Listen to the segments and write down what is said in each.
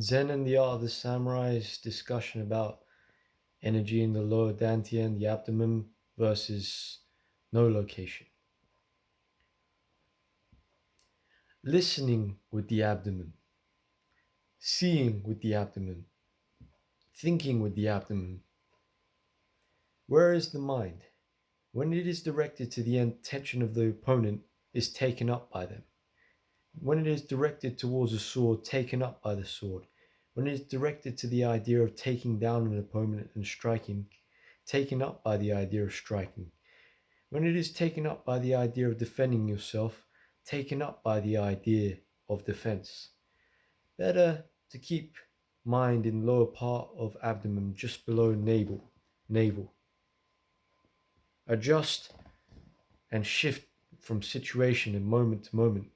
Zen and the Art of the Samurai's discussion about energy in the lower dantian, the abdomen, versus no location. Listening with the abdomen, seeing with the abdomen, thinking with the abdomen. Where is the mind? When it is directed to the intention of the opponent, is taken up by them. When it is directed towards a sword, taken up by the sword. When it is directed to the idea of taking down an opponent and striking, taken up by the idea of striking. When it is taken up by the idea of defending yourself, taken up by the idea of defense. Better to keep mind in lower part of abdomen just below navel. Adjust and shift from situation and moment to moment.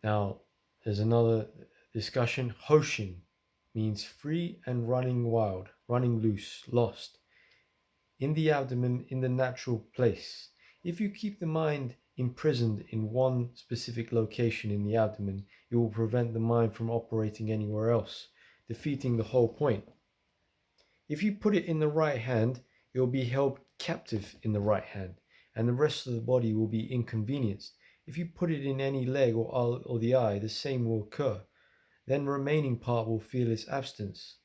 Now, there's another discussion. Hoshin means free and running wild, running loose, lost. In the abdomen, in the natural place. If you keep the mind imprisoned in one specific location in the abdomen, it will prevent the mind from operating anywhere else, defeating the whole point. If you put it in the right hand, it will be held captive in the right hand, and the rest of the body will be inconvenienced. If you put it in any leg or the eye, the same will occur. Then the remaining part will feel its absence.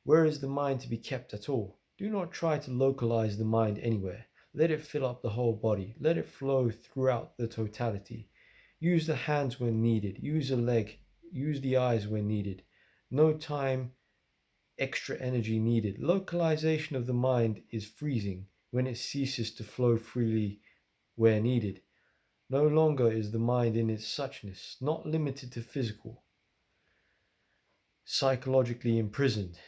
Where is the mind to be kept at all? Do not try to localize the mind anywhere. Let it fill up the whole body. Let it flow throughout the totality. Use the hands when needed. Use the leg. Use the eyes when needed. No time, extra energy needed. Localization of the mind is freezing when it ceases to flow freely where needed. No longer is the mind in its suchness, not limited to physical, psychologically imprisoned.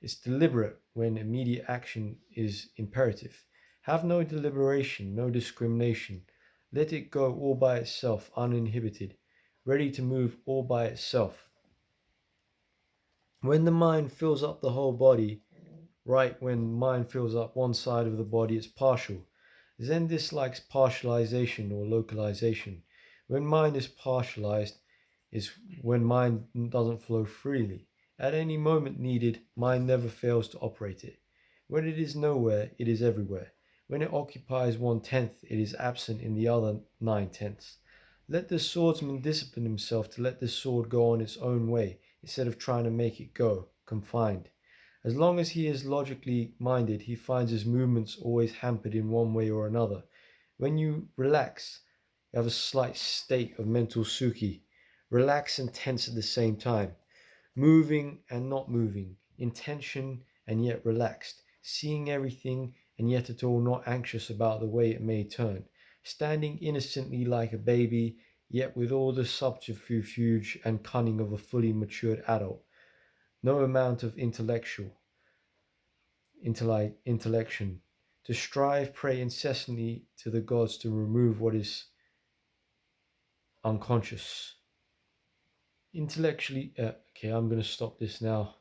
It's deliberate when immediate action is imperative. Have no deliberation, no discrimination. Let it go all by itself, uninhibited, ready to move all by itself. When the mind fills up the whole body, right when mind fills up one side of the body, it's partial. Zen dislikes partialization or localization. When mind is partialized, is when mind doesn't flow freely. At any moment needed, mind never fails to operate it. When it is nowhere, it is everywhere. When it occupies 1/10, it is absent in the other 9/10. Let the swordsman discipline himself to let the sword go on its own way, instead of trying to make it go, confined. As long as he is logically minded, he finds his movements always hampered in one way or another. When you relax, you have a slight state of mental suki. Relax and tense at the same time. Moving and not moving. Intention and yet relaxed. Seeing everything and yet at all not anxious about the way it may turn. Standing innocently like a baby, yet with all the subterfuge and cunning of a fully matured adult. No amount of intellection. To strive, pray incessantly to the gods to remove what is unconscious. Intellectually, okay, I'm going to stop this now.